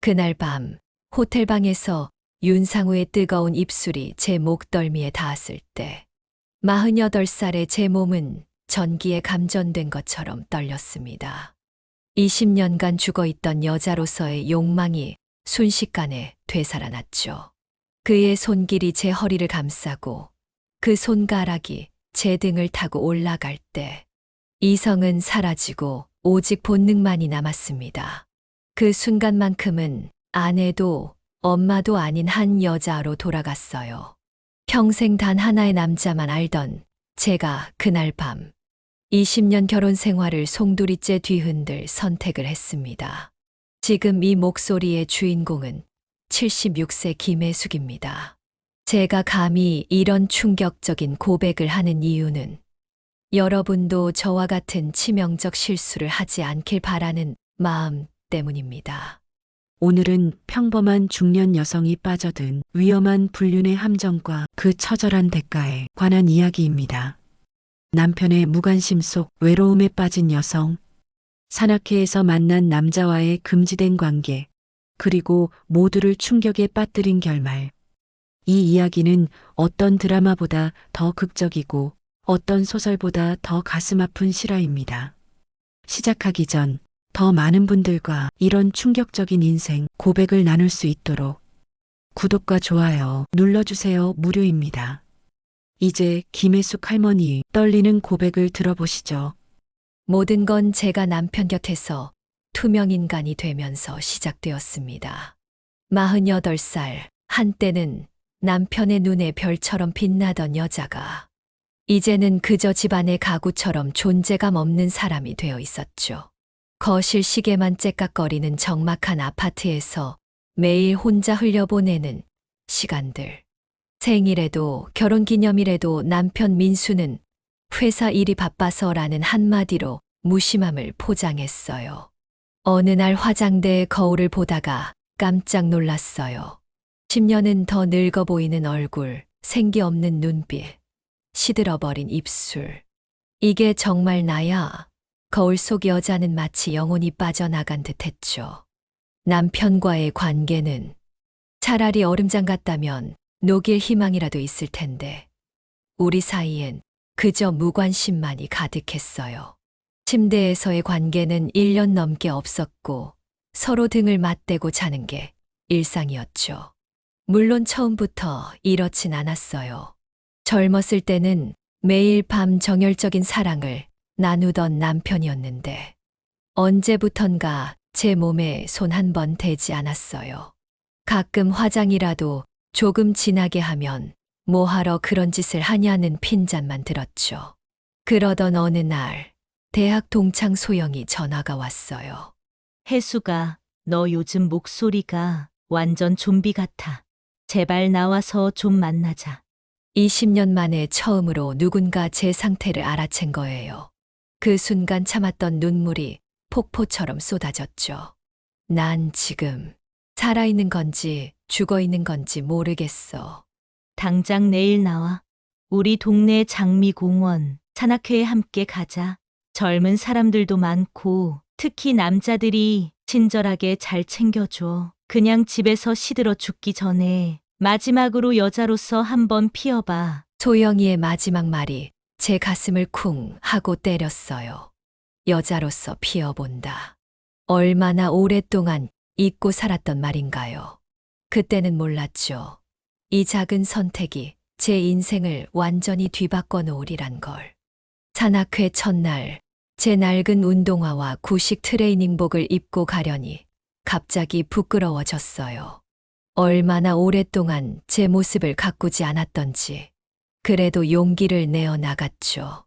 그날 밤 호텔방에서 윤상우의 뜨거운 입술이 제 목덜미에 닿았을 때 48살의 제 몸은 전기에 감전된 것처럼 떨렸습니다. 20년간 죽어있던 여자로서의 욕망이 순식간에 되살아났죠. 그의 손길이 제 허리를 감싸고 그 손가락이 제 등을 타고 올라갈 때 이성은 사라지고 오직 본능만이 남았습니다. 그 순간만큼은 아내도 엄마도 아닌 한 여자로 돌아갔어요. 평생 단 하나의 남자만 알던 제가 그날 밤 20년 결혼 생활을 송두리째 뒤흔들 선택을 했습니다. 지금 이 목소리의 주인공은 76세 김혜숙입니다. 제가 감히 이런 충격적인 고백을 하는 이유는 여러분도 저와 같은 치명적 실수를 하지 않길 바라는 마음 때문입니다. 오늘은 평범한 중년 여성이 빠져든 위험한 불륜의 함정과 그 처절한 대가에 관한 이야기입니다. 남편의 무관심 속 외로움에 빠진 여성, 산악회에서 만난 남자와의 금지된 관계, 그리고 모두를 충격에 빠뜨린 결말. 이 이야기는 어떤 드라마보다 더 극적이고 어떤 소설보다 더 가슴 아픈 실화입니다. 시작하기 전 더 많은 분들과 이런 충격적인 인생 고백을 나눌 수 있도록 구독과 좋아요 눌러주세요. 무료입니다. 이제 김혜숙 할머니의 떨리는 고백을 들어보시죠. 모든 건 제가 남편 곁에서 투명인간이 되면서 시작되었습니다. 48살, 한때는 남편의 눈에 별처럼 빛나던 여자가 이제는 그저 집안의 가구처럼 존재감 없는 사람이 되어 있었죠. 거실 시계만 째깍거리는 적막한 아파트에서 매일 혼자 흘려보내는 시간들. 생일에도 결혼기념일에도 남편 민수는 회사 일이 바빠서라는 한마디로 무심함을 포장했어요. 어느 날 화장대의 거울을 보다가 깜짝 놀랐어요. 10년은 더 늙어 보이는 얼굴, 생기 없는 눈빛, 시들어버린 입술. 이게 정말 나야? 거울 속 여자는 마치 영혼이 빠져나간 듯 했죠. 남편과의 관계는 차라리 얼음장 같다면 녹일 희망이라도 있을 텐데 우리 사이엔 그저 무관심만이 가득했어요. 침대에서의 관계는 1년 넘게 없었고 서로 등을 맞대고 자는 게 일상이었죠. 물론 처음부터 이렇진 않았어요. 젊었을 때는 매일 밤 정열적인 사랑을 나누던 남편이었는데 언제부턴가 제 몸에 손 한 번 대지 않았어요. 가끔 화장이라도 조금 진하게 하면 뭐하러 그런 짓을 하냐는 핀잔만 들었죠. 그러던 어느 날 대학 동창 소영이 전화가 왔어요. 혜수가, 너 요즘 목소리가 완전 좀비 같아. 제발 나와서 좀 만나자. 20년 만에 처음으로 누군가 제 상태를 알아챈 거예요. 그 순간 참았던 눈물이 폭포처럼 쏟아졌죠. 난 지금 살아있는 건지 죽어있는 건지 모르겠어. 당장 내일 나와. 우리 동네 장미공원, 산악회에 함께 가자. 젊은 사람들도 많고 특히 남자들이 친절하게 잘 챙겨줘. 그냥 집에서 시들어 죽기 전에 마지막으로 여자로서 한번 피어봐. 소영이의 마지막 말이 제 가슴을 쿵 하고 때렸어요. 여자로서 피어본다. 얼마나 오랫동안 잊고 살았던 말인가요? 그때는 몰랐죠. 이 작은 선택이 제 인생을 완전히 뒤바꿔 놓으리란 걸. 산악회 첫날, 제 낡은 운동화와 구식 트레이닝복을 입고 가려니 갑자기 부끄러워졌어요. 얼마나 오랫동안 제 모습을 가꾸지 않았던지. 그래도 용기를 내어 나갔죠.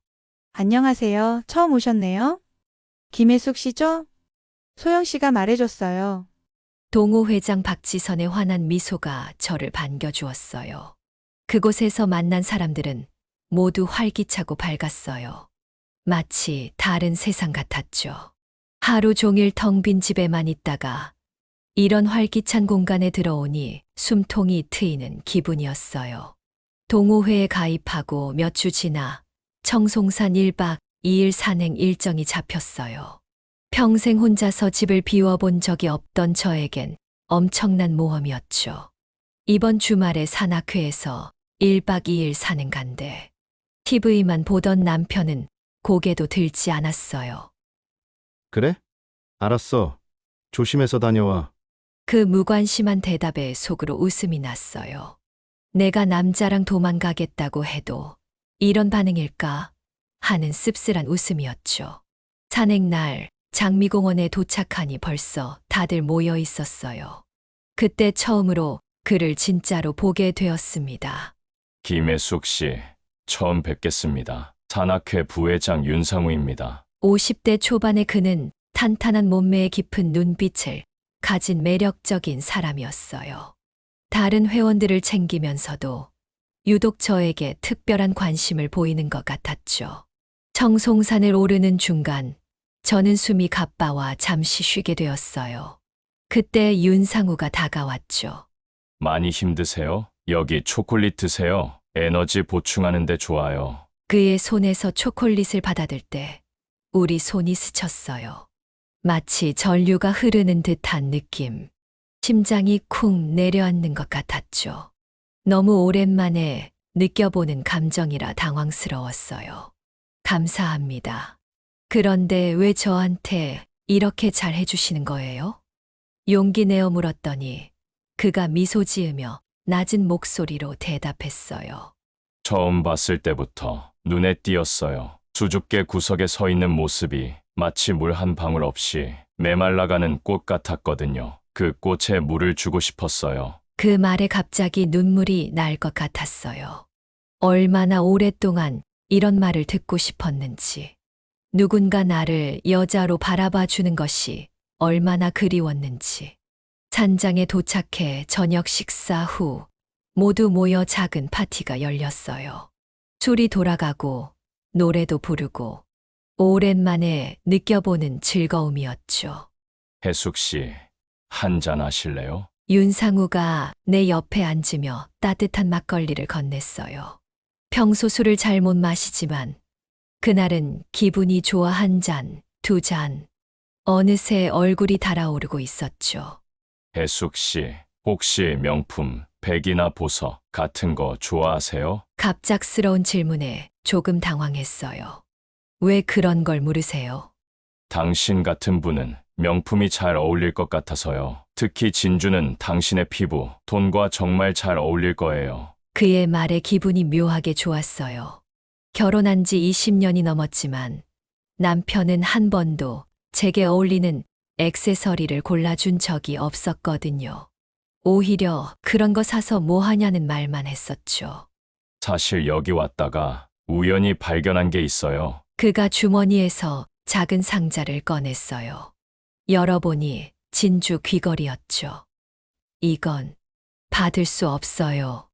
안녕하세요. 처음 오셨네요. 김혜숙 씨죠? 소영 씨가 말해줬어요. 동호회장 박지선의 환한 미소가 저를 반겨주었어요. 그곳에서 만난 사람들은 모두 활기차고 밝았어요. 마치 다른 세상 같았죠. 하루 종일 텅 빈 집에만 있다가 이런 활기찬 공간에 들어오니 숨통이 트이는 기분이었어요. 동호회에 가입하고 몇 주 지나 청송산 1박 2일 산행 일정이 잡혔어요. 평생 혼자서 집을 비워본 적이 없던 저에겐 엄청난 모험이었죠. 이번 주말에 산악회에서 1박 2일 사는 간데 TV만 보던 남편은 고개도 들지 않았어요. 그래? 알았어. 조심해서 다녀와. 그 무관심한 대답에 속으로 웃음이 났어요. 내가 남자랑 도망가겠다고 해도 이런 반응일까 하는 씁쓸한 웃음이었죠. 산행날 장미공원에 도착하니 벌써 다들 모여 있었어요. 그때 처음으로 그를 진짜로 보게 되었습니다. 김혜숙 씨, 처음 뵙겠습니다. 산악회 부회장 윤상우입니다. 50대 초반의 그는 탄탄한 몸매에 깊은 눈빛을 가진 매력적인 사람이었어요. 다른 회원들을 챙기면서도 유독 저에게 특별한 관심을 보이는 것 같았죠. 청송산을 오르는 중간 저는 숨이 가빠와 잠시 쉬게 되었어요. 그때 윤상우가 다가왔죠. 많이 힘드세요? 여기 초콜릿 드세요. 에너지 보충하는 데 좋아요. 그의 손에서 초콜릿을 받아들 때 우리 손이 스쳤어요. 마치 전류가 흐르는 듯한 느낌. 심장이 쿵 내려앉는 것 같았죠. 너무 오랜만에 느껴보는 감정이라 당황스러웠어요. 감사합니다. 그런데 왜 저한테 이렇게 잘 해주시는 거예요? 용기 내어 물었더니 그가 미소 지으며 낮은 목소리로 대답했어요. 처음 봤을 때부터 눈에 띄었어요. 수줍게 구석에 서 있는 모습이 마치 물 한 방울 없이 메말라가는 꽃 같았거든요. 그 꽃에 물을 주고 싶었어요. 그 말에 갑자기 눈물이 날 것 같았어요. 얼마나 오랫동안 이런 말을 듣고 싶었는지, 누군가 나를 여자로 바라봐 주는 것이 얼마나 그리웠는지. 산장에 도착해 저녁 식사 후 모두 모여 작은 파티가 열렸어요. 술이 돌아가고 노래도 부르고 오랜만에 느껴보는 즐거움이었죠. 혜숙 씨, 한잔 하실래요? 윤상우가 내 옆에 앉으며 따뜻한 막걸리를 건넸어요. 평소 술을 잘 못 마시지만 그날은 기분이 좋아 한 잔, 두 잔. 어느새 얼굴이 달아오르고 있었죠. 혜숙 씨, 혹시 명품, 백이나 보석 같은 거 좋아하세요? 갑작스러운 질문에 조금 당황했어요. 왜 그런 걸 물으세요? 당신 같은 분은 명품이 잘 어울릴 것 같아서요. 특히 진주는 당신의 피부, 톤과 정말 잘 어울릴 거예요. 그의 말에 기분이 묘하게 좋았어요. 결혼한 지 20년이 넘었지만 남편은 한 번도 제게 어울리는 액세서리를 골라준 적이 없었거든요. 오히려 그런 거 사서 뭐 하냐는 말만 했었죠. 사실 여기 왔다가 우연히 발견한 게 있어요. 그가 주머니에서 작은 상자를 꺼냈어요. 열어보니 진주 귀걸이였죠. 이건 받을 수 없어요.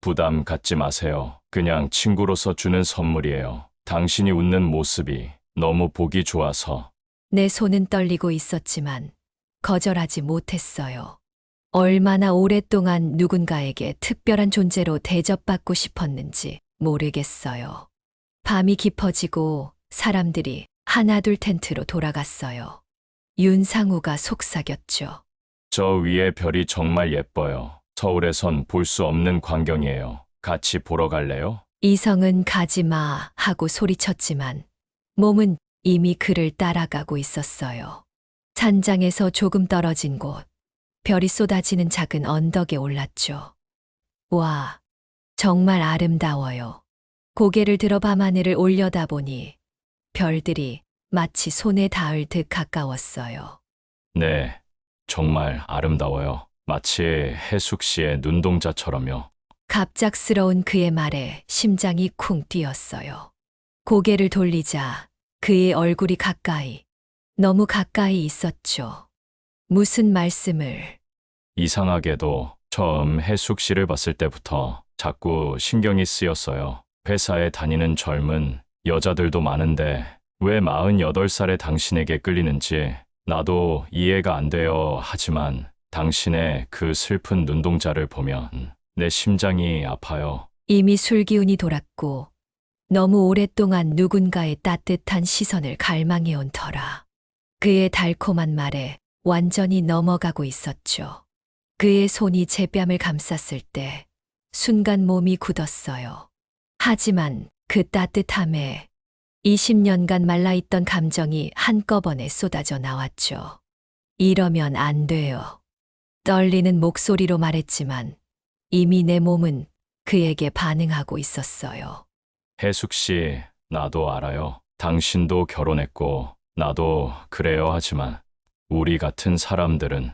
부담 갖지 마세요. 그냥 친구로서 주는 선물이에요. 당신이 웃는 모습이 너무 보기 좋아서. 내 손은 떨리고 있었지만 거절하지 못했어요. 얼마나 오랫동안 누군가에게 특별한 존재로 대접받고 싶었는지 모르겠어요. 밤이 깊어지고 사람들이 하나둘 텐트로 돌아갔어요. 윤상우가 속삭였죠. 저 위에 별이 정말 예뻐요. 서울에선 볼 수 없는 광경이에요. 같이 보러 갈래요? 이성은 가지마 하고 소리쳤지만 몸은 이미 그를 따라가고 있었어요. 산장에서 조금 떨어진 곳, 별이 쏟아지는 작은 언덕에 올랐죠. 와, 정말 아름다워요. 고개를 들어 밤하늘을 올려다보니 별들이 마치 손에 닿을 듯 가까웠어요. 네, 정말 아름다워요. 마치 혜숙 씨의 눈동자처럼요. 갑작스러운 그의 말에 심장이 쿵 뛰었어요. 고개를 돌리자 그의 얼굴이 가까이, 너무 가까이 있었죠. 무슨 말씀을? 이상하게도 처음 혜숙 씨를 봤을 때부터 자꾸 신경이 쓰였어요. 회사에 다니는 젊은 여자들도 많은데 왜 48살의 당신에게 끌리는지 나도 이해가 안 돼요. 하지만 당신의 그 슬픈 눈동자를 보면 내 심장이 아파요. 이미 술기운이 돌았고 너무 오랫동안 누군가의 따뜻한 시선을 갈망해온 터라 그의 달콤한 말에 완전히 넘어가고 있었죠. 그의 손이 제 뺨을 감쌌을 때 순간 몸이 굳었어요. 하지만 그 따뜻함에 20년간 말라있던 감정이 한꺼번에 쏟아져 나왔죠. 이러면 안 돼요. 떨리는 목소리로 말했지만 이미 내 몸은 그에게 반응하고 있었어요. 혜숙 씨, 나도 알아요. 당신도 결혼했고, 나도 그래요. 하지만, 우리 같은 사람들은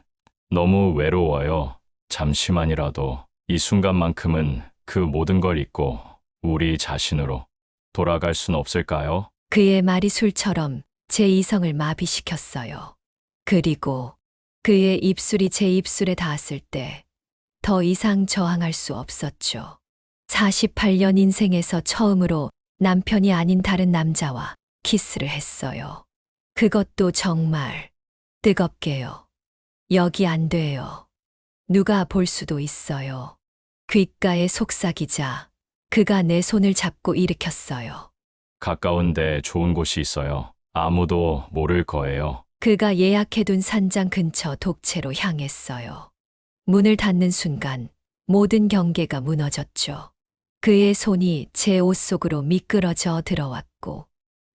너무 외로워요. 잠시만이라도 이 순간만큼은 그 모든 걸 잊고 우리 자신으로 돌아갈 순 없을까요? 그의 말이 술처럼 제 이성을 마비시켰어요. 그리고 그의 입술이 제 입술에 닿았을 때 더 이상 저항할 수 없었죠. 48년 인생에서 처음으로 남편이 아닌 다른 남자와 키스를 했어요. 그것도 정말 뜨겁게요. 여기 안 돼요. 누가 볼 수도 있어요. 귓가에 속삭이자 그가 내 손을 잡고 일으켰어요. 가까운데 좋은 곳이 있어요. 아무도 모를 거예요. 그가 예약해둔 산장 근처 독채로 향했어요. 문을 닫는 순간 모든 경계가 무너졌죠. 그의 손이 제 옷 속으로 미끄러져 들어왔고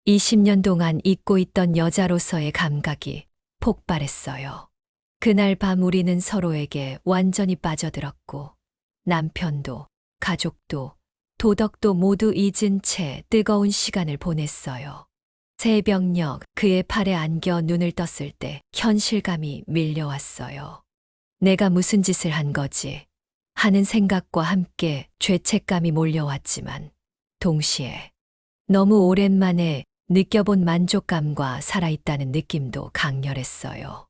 20년 동안 잊고 있던 여자로서의 감각이 폭발했어요. 그날 밤 우리는 서로에게 완전히 빠져들었고 남편도 가족도 도덕도 모두 잊은 채 뜨거운 시간을 보냈어요. 새벽녘 그의 팔에 안겨 눈을 떴을 때 현실감이 밀려왔어요. 내가 무슨 짓을 한 거지 하는 생각과 함께 죄책감이 몰려왔지만 동시에 너무 오랜만에 느껴본 만족감과 살아있다는 느낌도 강렬했어요.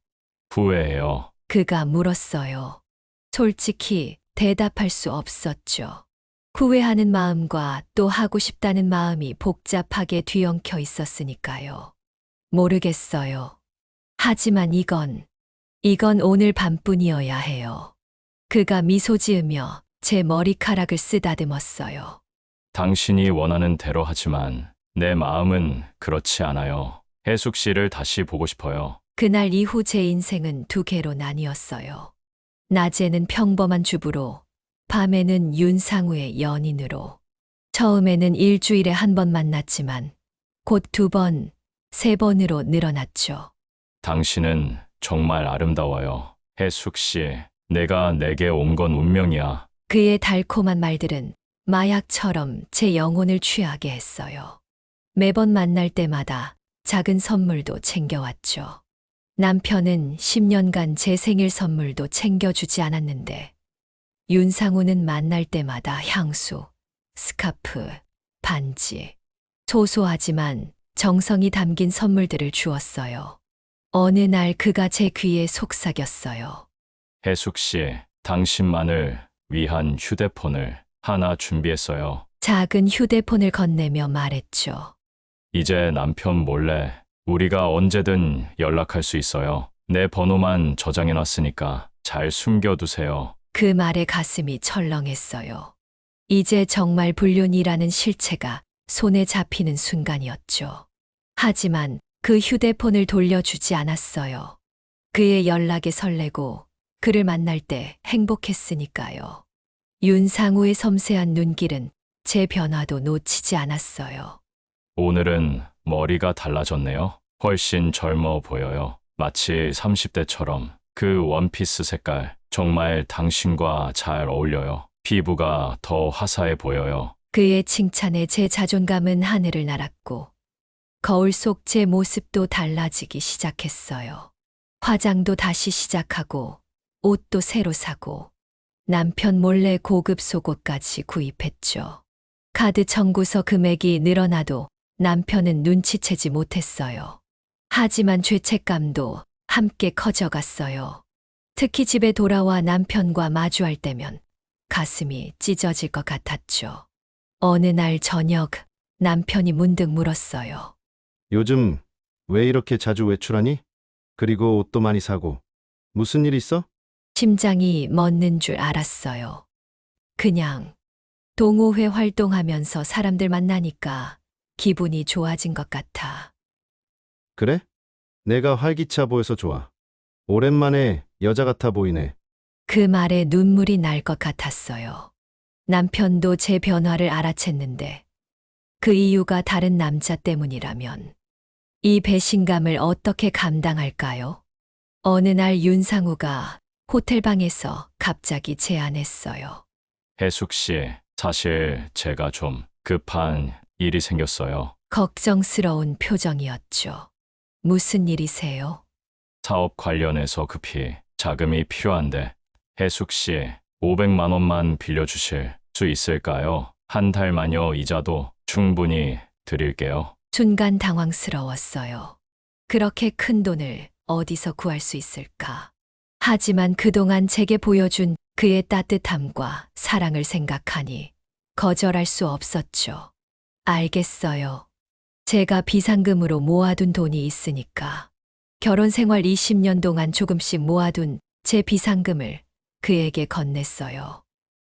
후회해요. 그가 물었어요. 솔직히 대답할 수 없었죠. 후회하는 마음과 또 하고 싶다는 마음이 복잡하게 뒤엉켜 있었으니까요. 모르겠어요. 하지만 이건 오늘 밤뿐이어야 해요. 그가 미소 지으며 제 머리카락을 쓰다듬었어요. 당신이 원하는 대로 하지만 내 마음은 그렇지 않아요. 혜숙 씨를 다시 보고 싶어요. 그날 이후 제 인생은 두 개로 나뉘었어요. 낮에는 평범한 주부로, 밤에는 윤상우의 연인으로. 처음에는 일주일에 한 번 만났지만 곧 2번, 3번으로 늘어났죠. 당신은 정말 아름다워요. 혜숙 씨, 내가 내게 온 건 운명이야. 그의 달콤한 말들은 마약처럼 제 영혼을 취하게 했어요. 매번 만날 때마다 작은 선물도 챙겨왔죠. 남편은 10년간 제 생일 선물도 챙겨주지 않았는데 윤상우는 만날 때마다 향수, 스카프, 반지, 소소하지만 정성이 담긴 선물들을 주었어요. 어느 날 그가 제 귀에 속삭였어요. 혜숙 씨, 당신만을 위한 휴대폰을 하나 준비했어요. 작은 휴대폰을 건네며 말했죠. 이제 남편 몰래 우리가 언제든 연락할 수 있어요. 내 번호만 저장해놨으니까 잘 숨겨두세요. 그 말에 가슴이 철렁했어요. 이제 정말 불륜이라는 실체가 손에 잡히는 순간이었죠. 하지만 그 휴대폰을 돌려주지 않았어요. 그의 연락에 설레고 그를 만날 때 행복했으니까요. 윤상우의 섬세한 눈길은 제 변화도 놓치지 않았어요. 오늘은 머리가 달라졌네요. 훨씬 젊어 보여요. 마치 30대처럼 그 원피스 색깔 정말 당신과 잘 어울려요. 피부가 더 화사해 보여요. 그의 칭찬에 제 자존감은 하늘을 날았고 거울 속 제 모습도 달라지기 시작했어요. 화장도 다시 시작하고 옷도 새로 사고 남편 몰래 고급 속옷까지 구입했죠. 카드 청구서 금액이 늘어나도 남편은 눈치채지 못했어요. 하지만 죄책감도 함께 커져갔어요. 특히 집에 돌아와 남편과 마주할 때면 가슴이 찢어질 것 같았죠. 어느 날 저녁 남편이 문득 물었어요. 요즘 왜 이렇게 자주 외출하니? 그리고 옷도 많이 사고. 무슨 일 있어? 심장이 멎는 줄 알았어요. 그냥 동호회 활동하면서 사람들 만나니까 기분이 좋아진 것 같아. 그래? 내가 활기차 보여서 좋아. 오랜만에 여자 같아 보이네. 그 말에 눈물이 날 것 같았어요. 남편도 제 변화를 알아챘는데 그 이유가 다른 남자 때문이라면 이 배신감을 어떻게 감당할까요? 어느 날 윤상우가 호텔방에서 갑자기 제안했어요. 혜숙 씨, 사실 제가 좀 급한 일이 생겼어요. 걱정스러운 표정이었죠. 무슨 일이세요? 사업 관련해서 급히 자금이 필요한데 혜숙 씨 500만 원만 빌려주실 수 있을까요? 한 달만요. 이자도 충분히 드릴게요. 순간 당황스러웠어요. 그렇게 큰 돈을 어디서 구할 수 있을까? 하지만 그동안 제게 보여준 그의 따뜻함과 사랑을 생각하니 거절할 수 없었죠. 알겠어요. 제가 비상금으로 모아둔 돈이 있으니까 결혼 생활 20년 동안 조금씩 모아둔 제 비상금을 그에게 건넸어요.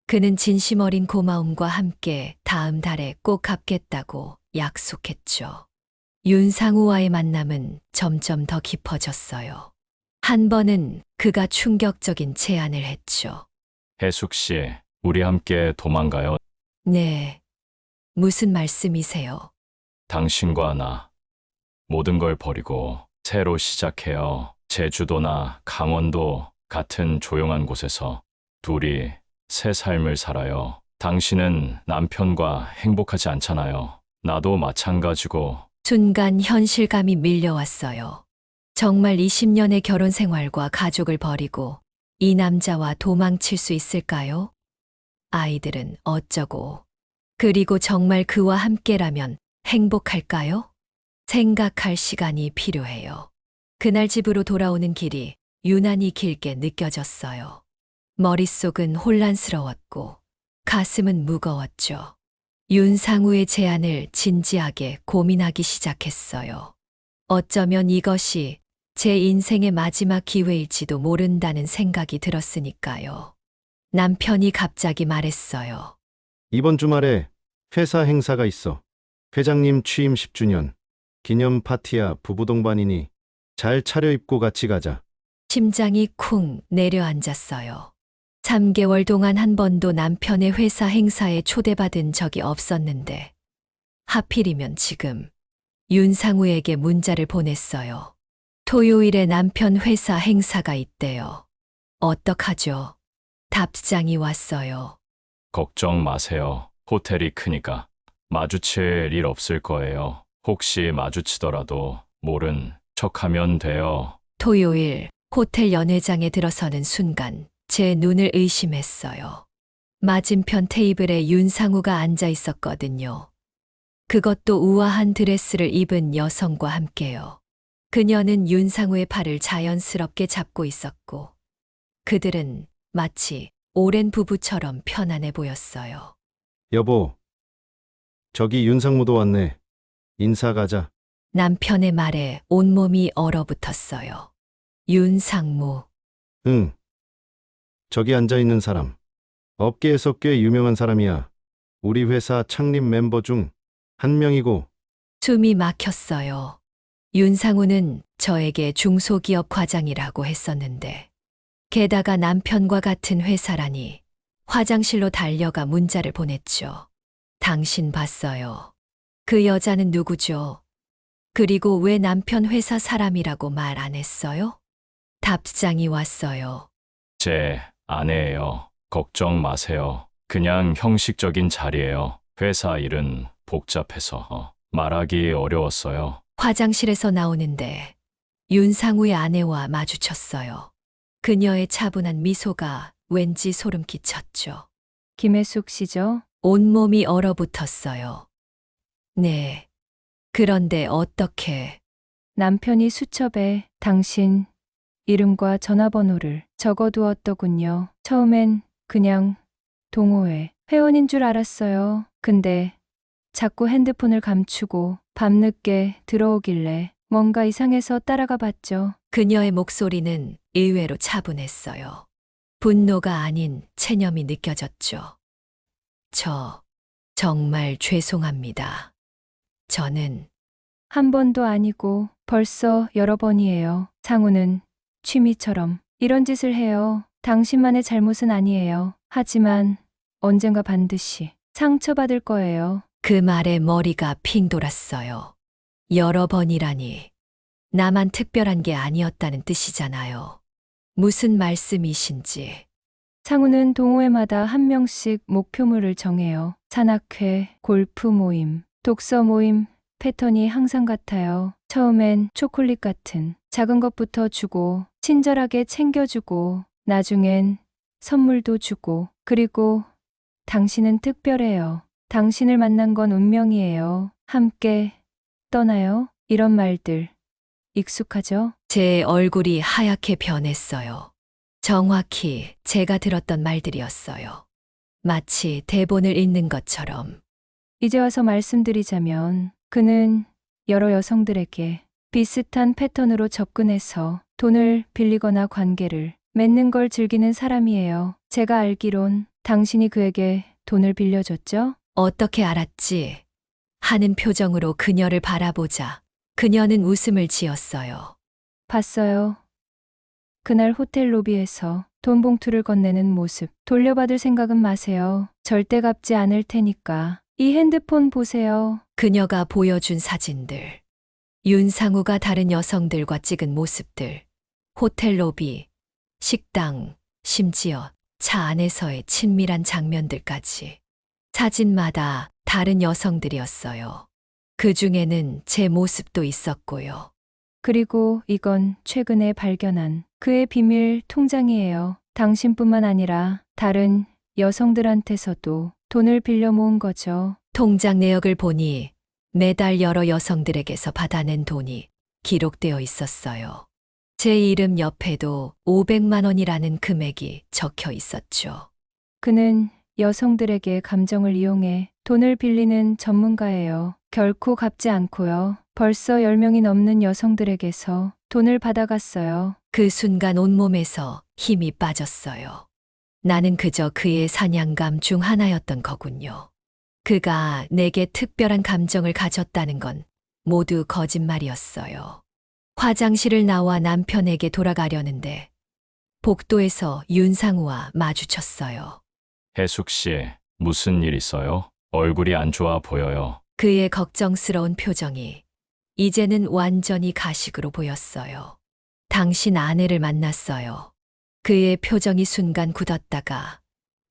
그는 진심 어린 고마움과 함께 다음 달에 꼭 갚겠다고 약속했죠. 윤상우와의 만남은 점점 더 깊어졌어요. 한 번은 그가 충격적인 제안을 했죠. 혜숙 씨, 우리 함께 도망가요. 네. 무슨 말씀이세요? 당신과 나 모든 걸 버리고 새로 시작해요. 제주도나 강원도 같은 조용한 곳에서 둘이 새 삶을 살아요. 당신은 남편과 행복하지 않잖아요. 나도 마찬가지고. 순간 현실감이 밀려왔어요. 정말 20년의 결혼 생활과 가족을 버리고 이 남자와 도망칠 수 있을까요? 아이들은 어쩌고? 그리고 정말 그와 함께라면 행복할까요? 생각할 시간이 필요해요. 그날 집으로 돌아오는 길이 유난히 길게 느껴졌어요. 머릿속은 혼란스러웠고 가슴은 무거웠죠. 윤상우의 제안을 진지하게 고민하기 시작했어요. 어쩌면 이것이 제 인생의 마지막 기회일지도 모른다는 생각이 들었으니까요. 남편이 갑자기 말했어요. 이번 주말에 회사 행사가 있어. 회장님 취임 10주년 기념 파티야. 부부 동반이니 잘 차려입고 같이 가자. 심장이 쿵 내려앉았어요. 3개월 동안 한 번도 남편의 회사 행사에 초대받은 적이 없었는데 하필이면 지금 윤상우에게 문자를 보냈어요. 토요일에 남편 회사 행사가 있대요. 어떡하죠? 답장이 왔어요. 걱정 마세요. 호텔이 크니까 마주칠 일 없을 거예요. 혹시 마주치더라도 모른 척하면 돼요. 토요일 호텔 연회장에 들어서는 순간 제 눈을 의심했어요. 맞은편 테이블에 윤상우가 앉아 있었거든요. 그것도 우아한 드레스를 입은 여성과 함께요. 그녀는 윤상우의 팔을 자연스럽게 잡고 있었고 그들은 마치 오랜 부부처럼 편안해 보였어요. 여보, 저기 윤상무도 왔네. 인사 가자. 남편의 말에 온몸이 얼어붙었어요. 윤상무. 응. 저기 앉아 있는 사람. 업계에서 꽤 유명한 사람이야. 우리 회사 창립 멤버 중 한 명이고. 숨이 막혔어요. 윤상우는 저에게 중소기업 과장이라고 했었는데 게다가 남편과 같은 회사라니 화장실로 달려가 문자를 보냈죠. 당신 봤어요. 그 여자는 누구죠? 그리고 왜 남편 회사 사람이라고 말 안 했어요? 답장이 왔어요. 제 아내예요. 걱정 마세요. 그냥 형식적인 자리예요. 회사 일은 복잡해서 말하기 어려웠어요. 화장실에서 나오는데 윤상우의 아내와 마주쳤어요. 그녀의 차분한 미소가 왠지 소름 끼쳤죠. 김혜숙 씨죠? 온몸이 얼어붙었어요. 네. 그런데 어떻게 남편이 수첩에 당신 이름과 전화번호를 적어두었더군요. 처음엔 그냥 동호회 회원인 줄 알았어요. 근데 자꾸 핸드폰을 감추고 밤늦게 들어오길래 뭔가 이상해서 따라가 봤죠. 그녀의 목소리는 의외로 차분했어요. 분노가 아닌 체념이 느껴졌죠. 저 정말 죄송합니다. 저는 한 번도 아니고 벌써 여러 번이에요. 상우는 취미처럼 이런 짓을 해요. 당신만의 잘못은 아니에요. 하지만 언젠가 반드시 상처받을 거예요. 그 말에 머리가 핑 돌았어요. 여러 번이라니. 나만 특별한 게 아니었다는 뜻이잖아요. 무슨 말씀이신지. 상우는 동호회마다 한 명씩 목표물을 정해요. 산악회, 골프 모임, 독서 모임, 패턴이 항상 같아요. 처음엔 초콜릿 같은 작은 것부터 주고, 친절하게 챙겨주고, 나중엔 선물도 주고, 그리고 당신은 특별해요. 당신을 만난 건 운명이에요. 함께 떠나요. 이런 말들 익숙하죠? 제 얼굴이 하얗게 변했어요. 정확히 제가 들었던 말들이었어요. 마치 대본을 읽는 것처럼. 이제 와서 말씀드리자면 그는 여러 여성들에게 비슷한 패턴으로 접근해서 돈을 빌리거나 관계를 맺는 걸 즐기는 사람이에요. 제가 알기론 당신이 그에게 돈을 빌려줬죠? 어떻게 알았지? 하는 표정으로 그녀를 바라보자 그녀는 웃음을 지었어요. 봤어요. 그날 호텔 로비에서 돈 봉투를 건네는 모습. 돌려받을 생각은 마세요. 절대 갚지 않을 테니까. 이 핸드폰 보세요. 그녀가 보여준 사진들. 윤상우가 다른 여성들과 찍은 모습들. 호텔 로비, 식당, 심지어 차 안에서의 친밀한 장면들까지. 사진마다 다른 여성들이었어요. 그 중에는 제 모습도 있었고요. 그리고 이건 최근에 발견한 그의 비밀 통장이에요. 당신뿐만 아니라 다른 여성들한테서도 돈을 빌려 모은 거죠. 통장 내역을 보니 매달 여러 여성들에게서 받아낸 돈이 기록되어 있었어요. 제 이름 옆에도 500만 원이라는 금액이 적혀 있었죠. 그는 여성들에게 감정을 이용해 돈을 빌리는 전문가예요. 결코 갚지 않고요. 벌써 10명이 넘는 여성들에게서 돈을 받아갔어요. 그 순간 온몸에서 힘이 빠졌어요. 나는 그저 그의 사냥감 중 하나였던 거군요. 그가 내게 특별한 감정을 가졌다는 건 모두 거짓말이었어요. 화장실을 나와 남편에게 돌아가려는데 복도에서 윤상우와 마주쳤어요. 혜숙 씨, 무슨 일 있어요? 얼굴이 안 좋아 보여요. 그의 걱정스러운 표정이 이제는 완전히 가식으로 보였어요. 당신 아내를 만났어요. 그의 표정이 순간 굳었다가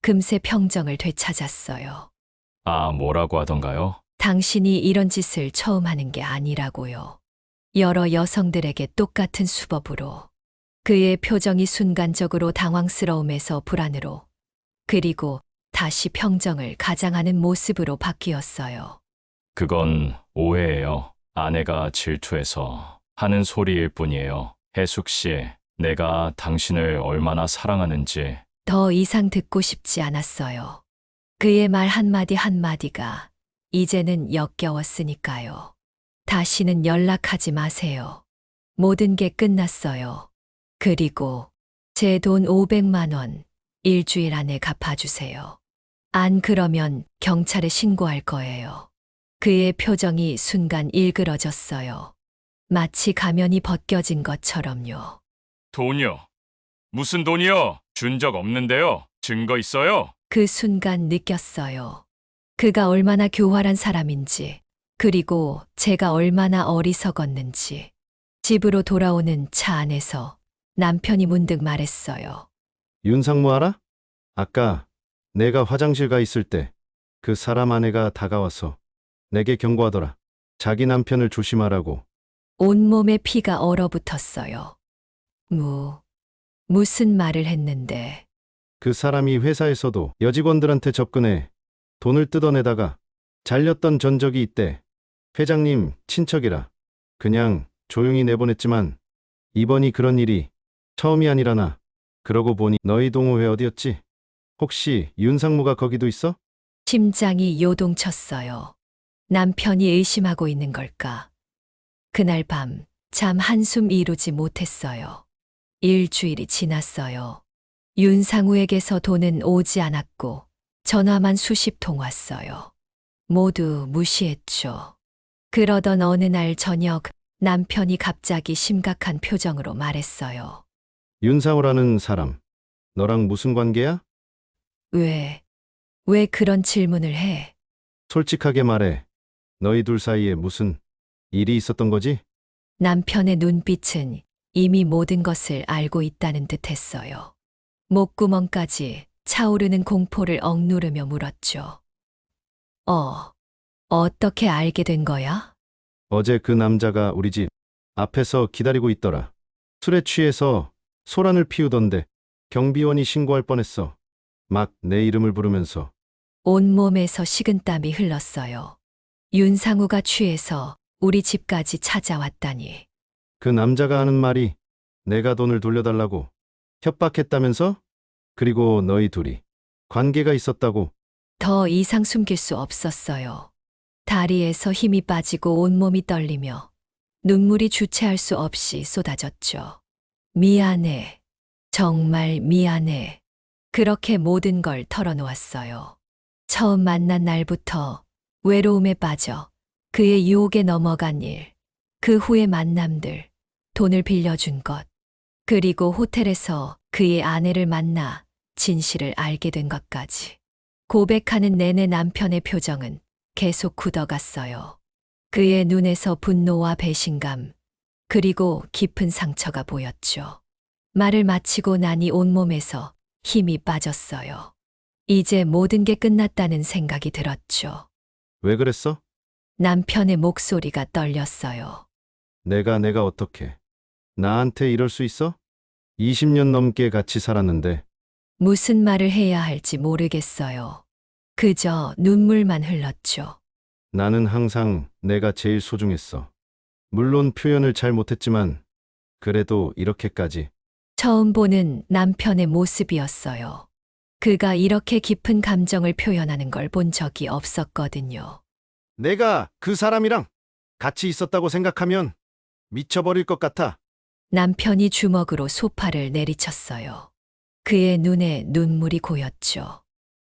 금세 평정을 되찾았어요. 아, 뭐라고 하던가요? 당신이 이런 짓을 처음 하는 게 아니라고요. 여러 여성들에게 똑같은 수법으로. 그의 표정이 순간적으로 당황스러움에서 불안으로 그리고 다시 평정을 가장하는 모습으로 바뀌었어요. 그건 오해예요. 아내가 질투해서 하는 소리일 뿐이에요. 혜숙 씨, 내가 당신을 얼마나 사랑하는지. 더 이상 듣고 싶지 않았어요. 그의 말 한마디 한마디가 이제는 역겨웠으니까요. 다시는 연락하지 마세요. 모든 게 끝났어요. 그리고 제 돈 500만 원 일주일 안에 갚아주세요. 안 그러면 경찰에 신고할 거예요. 그의 표정이 순간 일그러졌어요. 마치 가면이 벗겨진 것처럼요. 돈이요? 무슨 돈이요? 준 적 없는데요. 증거 있어요? 그 순간 느꼈어요. 그가 얼마나 교활한 사람인지, 그리고 제가 얼마나 어리석었는지. 집으로 돌아오는 차 안에서 남편이 문득 말했어요. 윤상무 알아? 아까 내가 화장실 가 있을 때 그 사람 아내가 다가와서 내게 경고하더라. 자기 남편을 조심하라고. 온몸에 피가 얼어붙었어요. 무슨 말을 했는데. 그 사람이 회사에서도 여직원들한테 접근해 돈을 뜯어내다가 잘렸던 전적이 있대. 회장님 친척이라 그냥 조용히 내보냈지만 이번이 그런 일이 처음이 아니라나. 그러고 보니 너희 동호회 어디였지? 혹시 윤상무가 거기도 있어? 심장이 요동쳤어요. 남편이 의심하고 있는 걸까? 그날 밤 잠 한숨 이루지 못했어요. 일주일이 지났어요. 윤상우에게서 돈은 오지 않았고 전화만 수십 통 왔어요. 모두 무시했죠. 그러던 어느 날 저녁 남편이 갑자기 심각한 표정으로 말했어요. 윤상우라는 사람 너랑 무슨 관계야? 왜 그런 질문을 해? 솔직하게 말해. 너희 둘 사이에 무슨 일이 있었던 거지? 남편의 눈빛은 이미 모든 것을 알고 있다는 듯 했어요. 목구멍까지 차오르는 공포를 억누르며 물었죠. 어떻게 알게 된 거야? 어제 그 남자가 우리 집 앞에서 기다리고 있더라. 술에 취해서 소란을 피우던데 경비원이 신고할 뻔했어. 막 내 이름을 부르면서. 온몸에서 식은땀이 흘렀어요. 윤상우가 취해서 우리 집까지 찾아왔다니. 그 남자가 하는 말이 내가 돈을 돌려달라고 협박했다면서? 그리고 너희 둘이 관계가 있었다고. 더 이상 숨길 수 없었어요. 다리에서 힘이 빠지고 온몸이 떨리며 눈물이 주체할 수 없이 쏟아졌죠. 미안해. 정말 미안해. 그렇게 모든 걸 털어놓았어요. 처음 만난 날부터 외로움에 빠져 그의 유혹에 넘어간 일, 그 후의 만남들, 돈을 빌려준 것, 그리고 호텔에서 그의 아내를 만나 진실을 알게 된 것까지. 고백하는 내내 남편의 표정은 계속 굳어갔어요. 그의 눈에서 분노와 배신감, 그리고 깊은 상처가 보였죠. 말을 마치고 나니 온몸에서 힘이 빠졌어요. 이제 모든 게 끝났다는 생각이 들었죠. 왜 그랬어? 남편의 목소리가 떨렸어요. 내가 어떻게 나한테 이럴 수 있어? 20년 넘게 같이 살았는데. 무슨 말을 해야 할지 모르겠어요. 그저 눈물만 흘렀죠. 나는 항상 내가 제일 소중했어. 물론 표현을 잘 못했지만 그래도 이렇게까지. 처음 보는 남편의 모습이었어요. 그가 이렇게 깊은 감정을 표현하는 걸 본 적이 없었거든요. 내가 그 사람이랑 같이 있었다고 생각하면 미쳐버릴 것 같아. 남편이 주먹으로 소파를 내리쳤어요. 그의 눈에 눈물이 고였죠.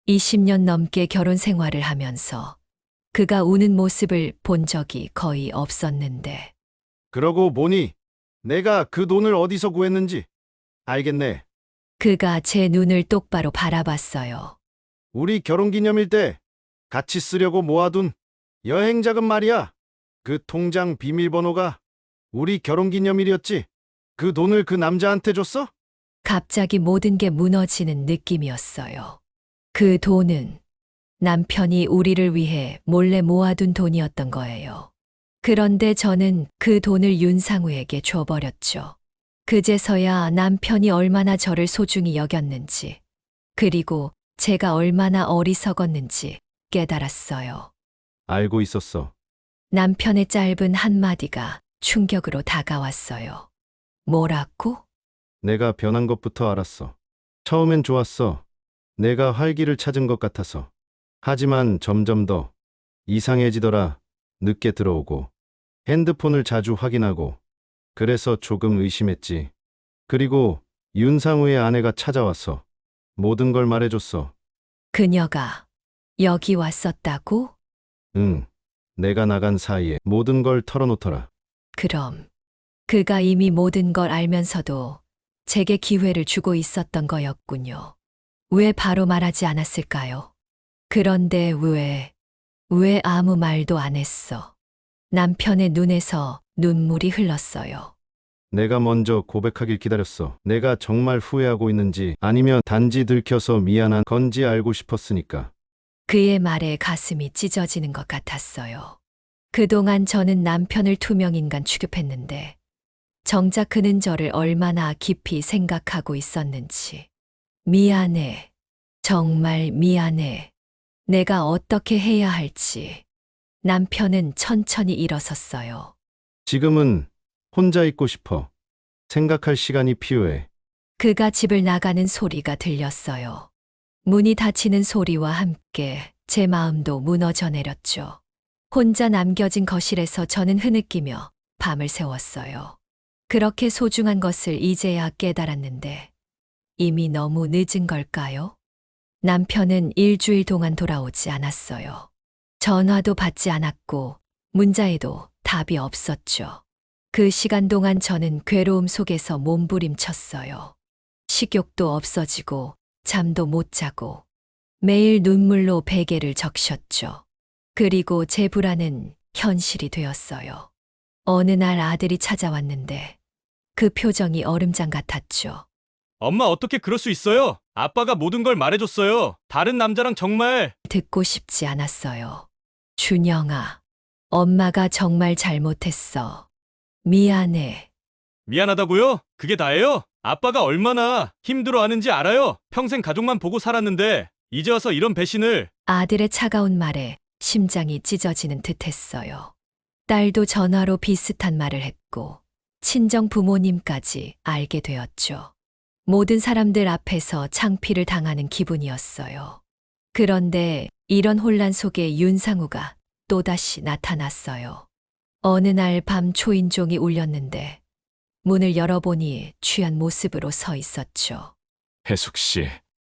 20년 넘게 결혼 생활을 하면서 그가 우는 모습을 본 적이 거의 없었는데. 그러고 보니 내가 그 돈을 어디서 구했는지 알겠네. 그가 제 눈을 똑바로 바라봤어요. 우리 결혼기념일 때 같이 쓰려고 모아둔 여행 자금 말이야. 그 통장 비밀번호가 우리 결혼기념일이었지. 그 돈을 그 남자한테 줬어? 갑자기 모든 게 무너지는 느낌이었어요. 그 돈은 남편이 우리를 위해 몰래 모아둔 돈이었던 거예요. 그런데 저는 그 돈을 윤상우에게 줘버렸죠. 그제서야 남편이 얼마나 저를 소중히 여겼는지, 그리고 제가 얼마나 어리석었는지 깨달았어요. 알고 있었어. 남편의 짧은 한마디가 충격으로 다가왔어요. 뭐라고? 내가 변한 것부터 알았어. 처음엔 좋았어. 내가 활기를 찾은 것 같아서. 하지만 점점 더 이상해지더라. 늦게 들어오고 핸드폰을 자주 확인하고. 그래서 조금 의심했지. 그리고 윤상우의 아내가 찾아왔어. 모든 걸 말해줬어. 그녀가 여기 왔었다고? 응. 내가 나간 사이에 모든 걸 털어놓더라. 그럼 그가 이미 모든 걸 알면서도 제게 기회를 주고 있었던 거였군요. 왜 바로 말하지 않았을까요? 그런데 왜 아무 말도 안 했어? 남편의 눈에서 눈물이 흘렀어요. 내가 먼저 고백하길 기다렸어. 내가 정말 후회하고 있는지 아니면 단지 들켜서 미안한 건지 알고 싶었으니까. 그의 말에 가슴이 찢어지는 것 같았어요. 그동안 저는 남편을 투명인간 취급했는데 정작 그는 저를 얼마나 깊이 생각하고 있었는지. 미안해. 정말 미안해. 내가 어떻게 해야 할지. 남편은 천천히 일어섰어요. 지금은 혼자 있고 싶어. 생각할 시간이 필요해. 그가 집을 나가는 소리가 들렸어요. 문이 닫히는 소리와 함께 제 마음도 무너져 내렸죠. 혼자 남겨진 거실에서 저는 흐느끼며 밤을 새웠어요. 그렇게 소중한 것을 이제야 깨달았는데 이미 너무 늦은 걸까요? 남편은 일주일 동안 돌아오지 않았어요. 전화도 받지 않았고 문자에도 답이 없었죠. 그 시간 동안 저는 괴로움 속에서 몸부림쳤어요. 식욕도 없어지고 잠도 못 자고 매일 눈물로 베개를 적셨죠. 그리고 제 불안은 현실이 되었어요. 어느 날 아들이 찾아왔는데 그 표정이 얼음장 같았죠. 엄마 어떻게 그럴 수 있어요? 아빠가 모든 걸 말해줬어요. 다른 남자랑 정말. 듣고 싶지 않았어요. 준영아, 엄마가 정말 잘못했어. 미안해. 미안하다고요? 그게 다예요? 아빠가 얼마나 힘들어하는지 알아요? 평생 가족만 보고 살았는데 이제 와서 이런 배신을. 아들의 차가운 말에 심장이 찢어지는 듯 했어요. 딸도 전화로 비슷한 말을 했고, 친정 부모님까지 알게 되었죠. 모든 사람들 앞에서 창피를 당하는 기분이었어요. 그런데 이런 혼란 속에 윤상우가 또다시 나타났어요. 어느 날 밤 초인종이 울렸는데 문을 열어보니 취한 모습으로 서 있었죠. 혜숙 씨,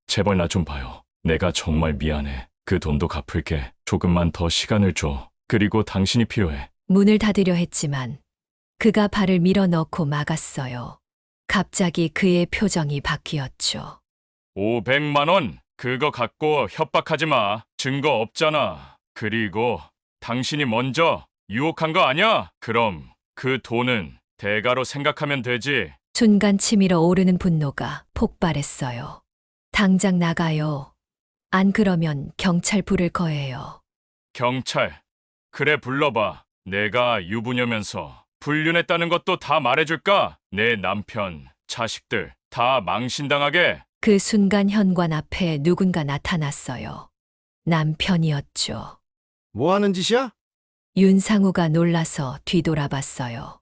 제발 나 좀 봐요. 내가 정말 미안해. 그 돈도 갚을게. 조금만 더 시간을 줘. 그리고 당신이 필요해. 문을 닫으려 했지만 그가 발을 밀어넣고 막았어요. 갑자기 그의 표정이 바뀌었죠. 500만 원. 그거 갖고 협박하지 마. 증거 없잖아. 그리고 당신이 먼저 유혹한 거 아니야? 그럼 그 돈은 대가로 생각하면 되지. 순간 치밀어 오르는 분노가 폭발했어요. 당장 나가요. 안 그러면 경찰 부를 거예요. 경찰. 그래 불러봐. 내가 유부녀면서 불륜했다는 것도 다 말해줄까? 내 남편, 자식들 다 망신당하게. 그 순간 현관 앞에 누군가 나타났어요. 남편이었죠. 뭐 하는 짓이야? 윤상우가 놀라서 뒤돌아봤어요.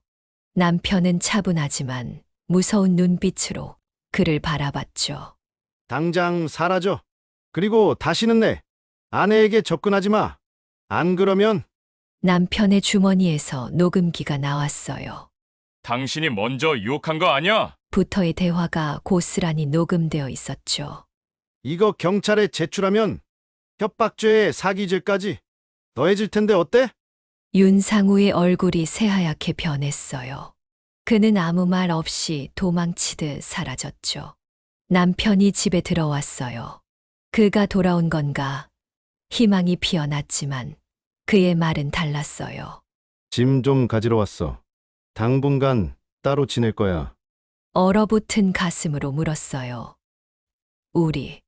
남편은 차분하지만 무서운 눈빛으로 그를 바라봤죠. 당장 사라져. 그리고 다시는 내 아내에게 접근하지 마. 안 그러면 남편의 주머니에서 녹음기가 나왔어요. 당신이 먼저 유혹한 거 아니야? 부터의 대화가 고스란히 녹음되어 있었죠. 이거 경찰에 제출하면 협박죄에 사기죄까지 더해질 텐데 어때? 윤상우의 얼굴이 새하얗게 변했어요. 그는 아무 말 없이 도망치듯 사라졌죠. 남편이 집에 들어왔어요. 그가 돌아온 건가? 희망이 피어났지만 그의 말은 달랐어요. 짐 좀 가지러 왔어. 당분간 따로 지낼 거야. 얼어붙은 가슴으로 물었어요. 우리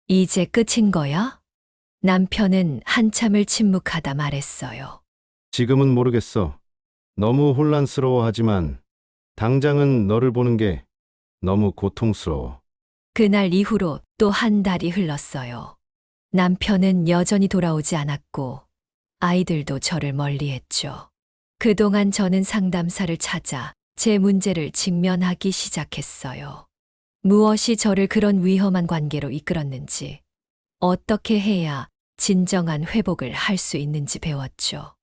이제 끝인 거야? 남편은 한참을 침묵하다 말했어요. 지금은 모르겠어. 너무 혼란스러워하지만 당장은 너를 보는 게 너무 고통스러워. 그날 이후로 또 한 달이 흘렀어요. 남편은 여전히 돌아오지 않았고 아이들도 저를 멀리했죠. 그동안 저는 상담사를 찾아 제 문제를 직면하기 시작했어요. 무엇이 저를 그런 위험한 관계로 이끌었는지, 어떻게 해야 진정한 회복을 할 수 있는지 배웠죠.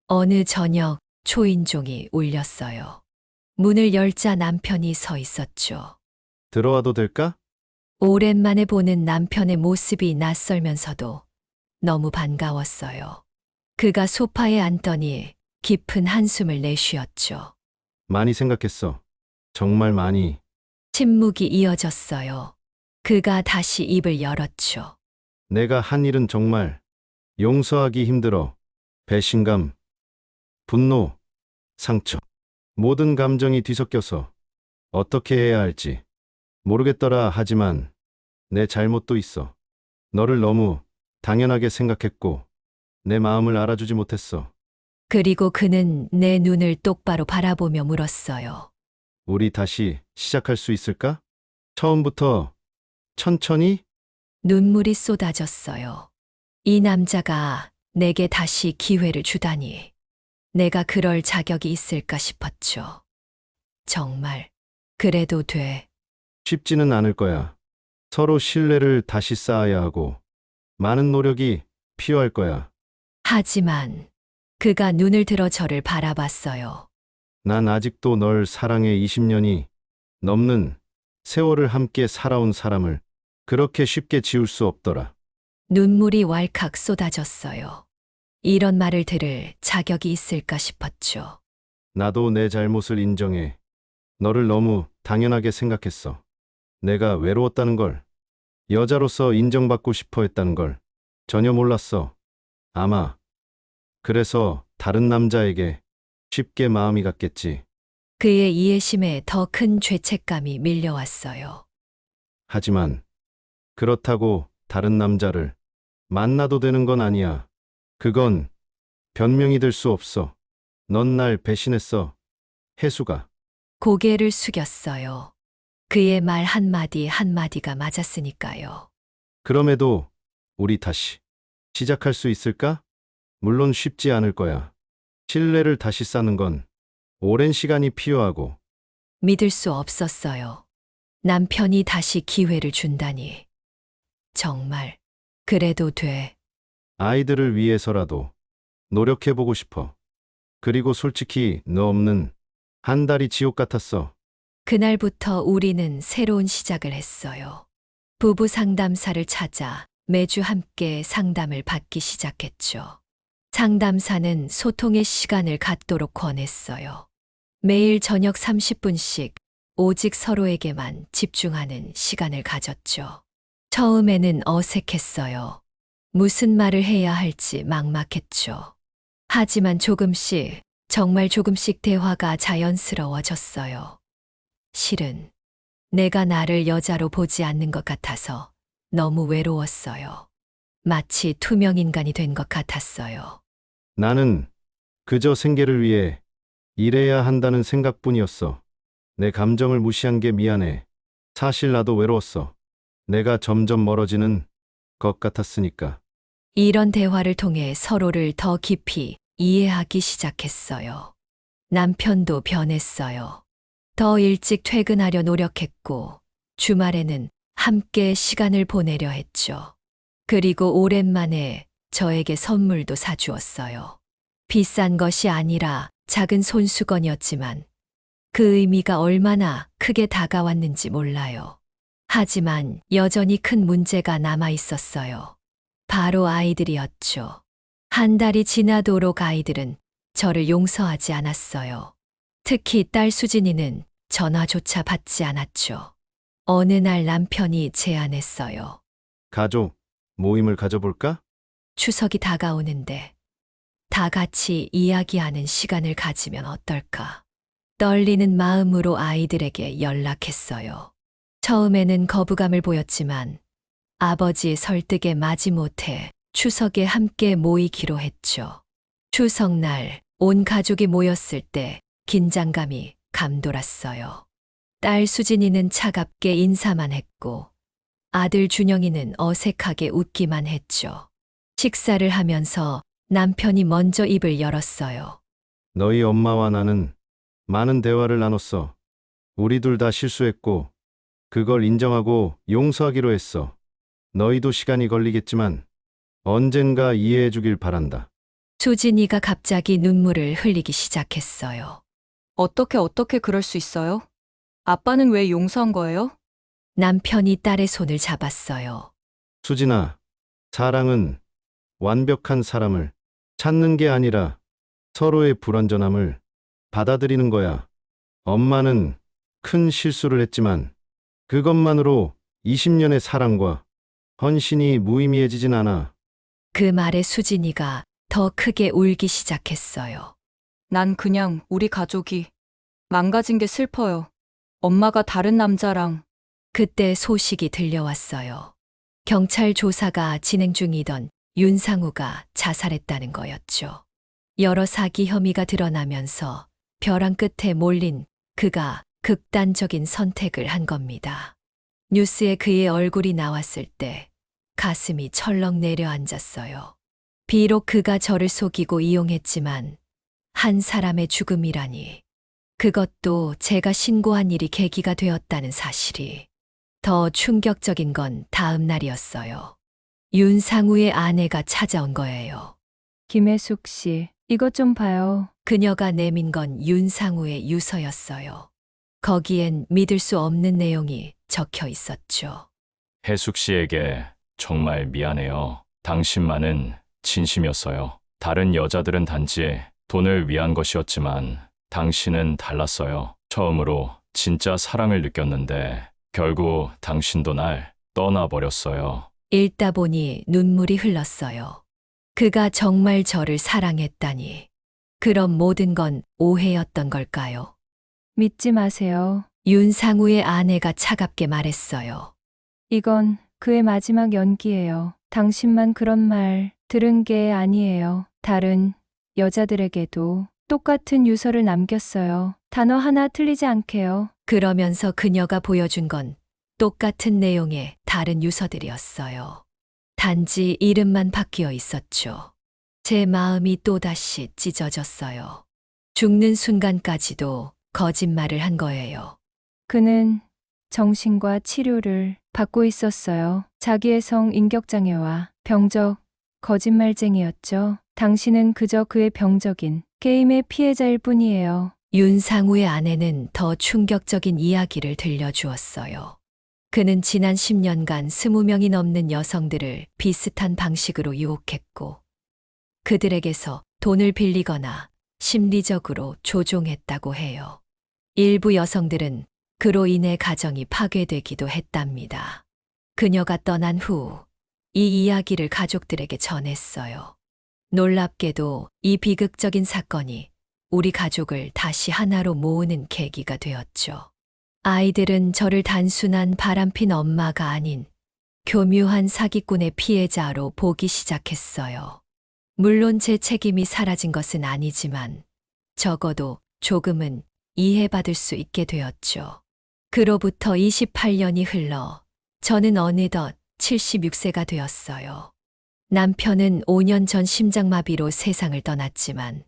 어느 저녁 초인종이 울렸어요. 문을 열자 남편이 서 있었죠. 들어와도 될까? 오랜만에 보는 남편의 모습이 낯설면서도 너무 반가웠어요. 그가 소파에 앉더니 깊은 한숨을 내쉬었죠. 많이 생각했어. 정말 많이. 침묵이 이어졌어요. 그가 다시 입을 열었죠. 내가 한 일은 정말 용서하기 힘들어. 배신감, 분노, 상처. 모든 감정이 뒤섞여서 어떻게 해야 할지 모르겠더라. 하지만 내 잘못도 있어. 너를 너무 당연하게 생각했고 내 마음을 알아주지 못했어. 그리고 그는 내 눈을 똑바로 바라보며 물었어요. 우리 다시 시작할 수 있을까? 처음부터 천천히? 눈물이 쏟아졌어요. 이 남자가 내게 다시 기회를 주다니. 내가 그럴 자격이 있을까 싶었죠. 정말 그래도 돼. 쉽지는 않을 거야. 서로 신뢰를 다시 쌓아야 하고 많은 노력이 필요할 거야. 하지만 그가 눈을 들어 저를 바라봤어요. 난 아직도 널 사랑해. 20년이 넘는 세월을 함께 살아온 사람을 그렇게 쉽게 지울 수 없더라. 눈물이 왈칵 쏟아졌어요. 이런 말을 들을 자격이 있을까 싶었죠. 나도 내 잘못을 인정해. 너를 너무 당연하게 생각했어. 내가 외로웠다는 걸, 여자로서 인정받고 싶어 했다는 걸 전혀 몰랐어. 아마 그래서 다른 남자에게 쉽게 마음이 갔겠지. 그의 이해심에 더 큰 죄책감이 밀려왔어요. 하지만 그렇다고 다른 남자를 만나도 되는 건 아니야. 그건 변명이 될 수 없어. 넌 날 배신했어. 혜수가. 고개를 숙였어요. 그의 말 한마디 한마디가 맞았으니까요. 그럼에도 우리 다시 시작할 수 있을까? 물론 쉽지 않을 거야. 신뢰를 다시 쌓는 건 오랜 시간이 필요하고. 믿을 수 없었어요. 남편이 다시 기회를 준다니. 정말, 그래도 돼. 아이들을 위해서라도 노력해보고 싶어. 그리고 솔직히 너 없는 한 달이 지옥 같았어. 그날부터 우리는 새로운 시작을 했어요. 부부 상담사를 찾아 매주 함께 상담을 받기 시작했죠. 상담사는 소통의 시간을 갖도록 권했어요. 매일 저녁 30분씩 오직 서로에게만 집중하는 시간을 가졌죠. 처음에는 어색했어요. 무슨 말을 해야 할지 막막했죠. 하지만 조금씩, 정말 조금씩 대화가 자연스러워졌어요. 실은 내가 나를 여자로 보지 않는 것 같아서 너무 외로웠어요. 마치 투명 인간이 된 것 같았어요. 나는 그저 생계를 위해 일해야 한다는 생각뿐이었어. 내 감정을 무시한 게 미안해. 사실 나도 외로웠어. 내가 점점 멀어지는 것 같았으니까. 이런 대화를 통해 서로를 더 깊이 이해하기 시작했어요. 남편도 변했어요. 더 일찍 퇴근하려 노력했고, 주말에는 함께 시간을 보내려 했죠. 그리고 오랜만에 저에게 선물도 사주었어요. 비싼 것이 아니라 작은 손수건이었지만 그 의미가 얼마나 크게 다가왔는지 몰라요. 하지만 여전히 큰 문제가 남아 있었어요. 바로 아이들이었죠. 한 달이 지나도록 아이들은 저를 용서하지 않았어요. 특히 딸 수진이는 전화조차 받지 않았죠. 어느 날 남편이 제안했어요. 가족 모임을 가져볼까? 추석이 다가오는데 다 같이 이야기하는 시간을 가지면 어떨까? 떨리는 마음으로 아이들에게 연락했어요. 처음에는 거부감을 보였지만 아버지의 설득에 마지못해 추석에 함께 모이기로 했죠. 추석날 온 가족이 모였을 때 긴장감이 감돌았어요. 딸 수진이는 차갑게 인사만 했고 아들 준영이는 어색하게 웃기만 했죠. 식사를 하면서 남편이 먼저 입을 열었어요. 너희 엄마와 나는 많은 대화를 나눴어. 우리 둘 다 실수했고 그걸 인정하고 용서하기로 했어. 너희도 시간이 걸리겠지만 언젠가 이해해 주길 바란다. 수진이가 갑자기 눈물을 흘리기 시작했어요. 어떻게 그럴 수 있어요? 아빠는 왜 용서한 거예요? 남편이 딸의 손을 잡았어요. 수진아, 사랑은 완벽한 사람을 찾는 게 아니라 서로의 불완전함을 받아들이는 거야. 엄마는 큰 실수를 했지만 그것만으로 20년의 사랑과 헌신이 무의미해지진 않아. 그 말에 수진이가 더 크게 울기 시작했어요. 난 그냥 우리 가족이 망가진 게 슬퍼요. 엄마가 다른 남자랑. 그때 소식이 들려왔어요. 경찰 조사가 진행 중이던 윤상우가 자살했다는 거였죠. 여러 사기 혐의가 드러나면서 벼랑 끝에 몰린 그가 극단적인 선택을 한 겁니다. 뉴스에 그의 얼굴이 나왔을 때 가슴이 철렁 내려앉았어요. 비록 그가 저를 속이고 이용했지만 한 사람의 죽음이라니, 그것도 제가 신고한 일이 계기가 되었다는 사실이. 더 충격적인 건 다음 날이었어요. 윤상우의 아내가 찾아온 거예요. 김혜숙 씨, 이것 좀 봐요. 그녀가 내민 건 윤상우의 유서였어요. 거기엔 믿을 수 없는 내용이 적혀 있었죠. 혜숙 씨에게 정말 미안해요. 당신만은 진심이었어요. 다른 여자들은 단지 돈을 위한 것이었지만 당신은 달랐어요. 처음으로 진짜 사랑을 느꼈는데 결국 당신도 날 떠나버렸어요. 읽다 보니 눈물이 흘렀어요. 그가 정말 저를 사랑했다니. 그럼 모든 건 오해였던 걸까요? 믿지 마세요. 윤상우의 아내가 차갑게 말했어요. 이건 그의 마지막 연기예요. 당신만 그런 말 들은 게 아니에요. 다른 여자들에게도 똑같은 유서를 남겼어요. 단어 하나 틀리지 않게요. 그러면서 그녀가 보여준 건 똑같은 내용의 다른 유서들이었어요. 단지 이름만 바뀌어 있었죠. 제 마음이 또다시 찢어졌어요. 죽는 순간까지도 거짓말을 한 거예요. 그는 정신과 치료를 받고 있었어요. 자기의 성 인격장애와 병적, 거짓말쟁이였죠. 당신은 그저 그의 병적인 게임의 피해자일 뿐이에요. 윤상우의 아내는 더 충격적인 이야기를 들려주었어요. 그는 지난 10년간 20명이 넘는 여성들을 비슷한 방식으로 유혹했고, 그들에게서 돈을 빌리거나 심리적으로 조종했다고 해요. 일부 여성들은 그로 인해 가정이 파괴되기도 했답니다. 그녀가 떠난 후 이 이야기를 가족들에게 전했어요. 놀랍게도 이 비극적인 사건이 우리 가족을 다시 하나로 모으는 계기가 되었죠. 아이들은 저를 단순한 바람핀 엄마가 아닌 교묘한 사기꾼의 피해자로 보기 시작했어요. 물론 제 책임이 사라진 것은 아니지만 적어도 조금은 이해받을 수 있게 되었죠. 그로부터 28년이 흘러 저는 어느덧 76세가 되었어요. 남편은 5년 전 심장마비로 세상을 떠났지만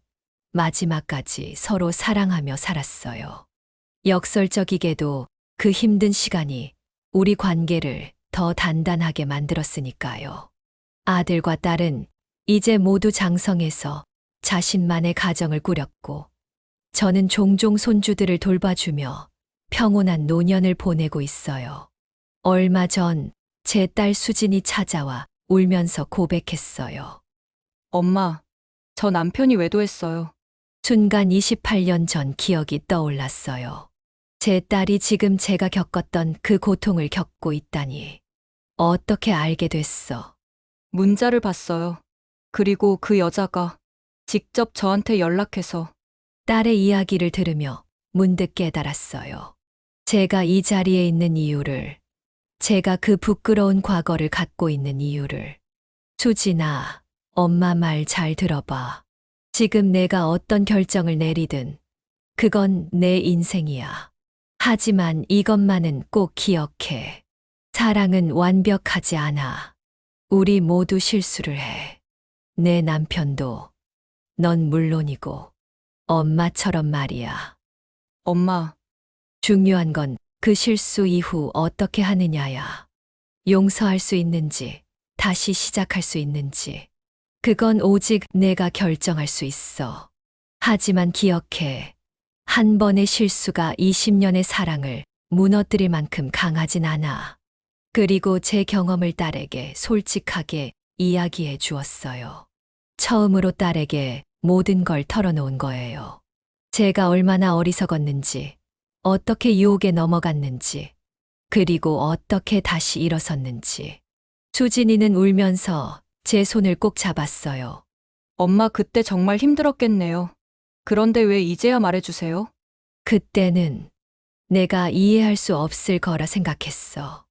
마지막까지 서로 사랑하며 살았어요. 역설적이게도 그 힘든 시간이 우리 관계를 더 단단하게 만들었으니까요. 아들과 딸은 이제 모두 장성해서 자신만의 가정을 꾸렸고, 저는 종종 손주들을 돌봐주며 평온한 노년을 보내고 있어요. 얼마 전 제 딸 수진이 찾아와 울면서 고백했어요. 엄마, 저 남편이 외도했어요. 순간 28년 전 기억이 떠올랐어요. 제 딸이 지금 제가 겪었던 그 고통을 겪고 있다니. 어떻게 알게 됐어? 문자를 봤어요. 그리고 그 여자가 직접 저한테 연락해서 딸의 이야기를 들으며 문득 깨달았어요. 제가 이 자리에 있는 이유를, 제가 그 부끄러운 과거를 갖고 있는 이유를. 수진아, 엄마 말 잘 들어봐. 지금 내가 어떤 결정을 내리든 그건 내 인생이야. 하지만 이것만은 꼭 기억해. 사랑은 완벽하지 않아. 우리 모두 실수를 해. 내 남편도, 넌 물론이고, 엄마처럼 말이야. 엄마, 중요한 건 그 실수 이후 어떻게 하느냐야. 용서할 수 있는지, 다시 시작할 수 있는지. 그건 오직 내가 결정할 수 있어. 하지만 기억해. 한 번의 실수가 20년의 사랑을 무너뜨릴 만큼 강하진 않아. 그리고 제 경험을 딸에게 솔직하게 이야기해 주었어요. 처음으로 딸에게 모든 걸 털어놓은 거예요. 제가 얼마나 어리석었는지, 어떻게 유혹에 넘어갔는지, 그리고 어떻게 다시 일어섰는지. 수진이는 울면서 제 손을 꼭 잡았어요. 엄마 그때 정말 힘들었겠네요. 그런데 왜 이제야 말해주세요? 그때는 내가 이해할 수 없을 거라 생각했어.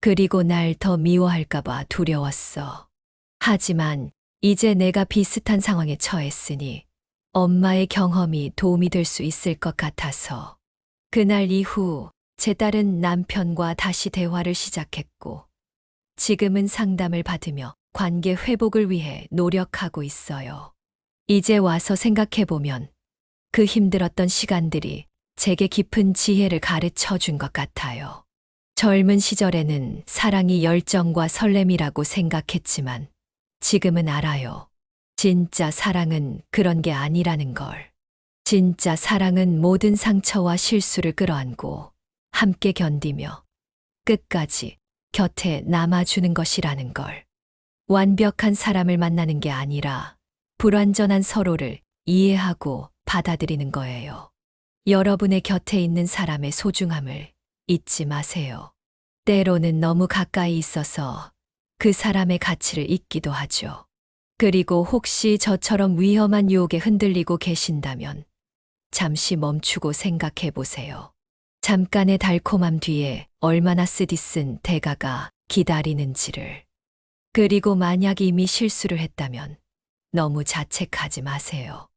그리고 날 더 미워할까봐 두려웠어. 하지만 이제 내가 비슷한 상황에 처했으니 엄마의 경험이 도움이 될 수 있을 것 같아서. 그날 이후 제 딸은 남편과 다시 대화를 시작했고, 지금은 상담을 받으며 관계 회복을 위해 노력하고 있어요. 이제 와서 생각해보면 그 힘들었던 시간들이 제게 깊은 지혜를 가르쳐 준 것 같아요. 젊은 시절에는 사랑이 열정과 설렘이라고 생각했지만 지금은 알아요. 진짜 사랑은 그런 게 아니라는 걸. 진짜 사랑은 모든 상처와 실수를 끌어안고 함께 견디며 끝까지 곁에 남아주는 것이라는 걸. 완벽한 사람을 만나는 게 아니라 불완전한 서로를 이해하고 받아들이는 거예요. 여러분의 곁에 있는 사람의 소중함을 잊지 마세요. 때로는 너무 가까이 있어서 그 사람의 가치를 잊기도 하죠. 그리고 혹시 저처럼 위험한 유혹에 흔들리고 계신다면 잠시 멈추고 생각해 보세요. 잠깐의 달콤함 뒤에 얼마나 쓰디쓴 대가가 기다리는지를. 그리고 만약 이미 실수를 했다면 너무 자책하지 마세요.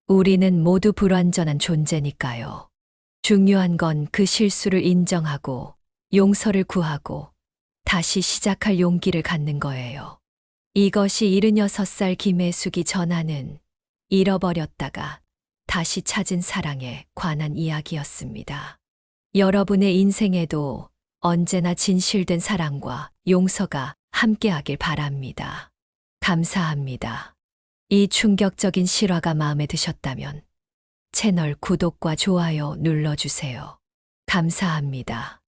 우리는 모두 불완전한 존재니까요. 중요한 건 그 실수를 인정하고 용서를 구하고 다시 시작할 용기를 갖는 거예요. 이것이 76살 김혜숙이 전하는 잃어버렸다가 다시 찾은 사랑에 관한 이야기였습니다. 여러분의 인생에도 언제나 진실된 사랑과 용서가 함께하길 바랍니다. 감사합니다. 이 충격적인 실화가 마음에 드셨다면 채널 구독과 좋아요 눌러주세요. 감사합니다.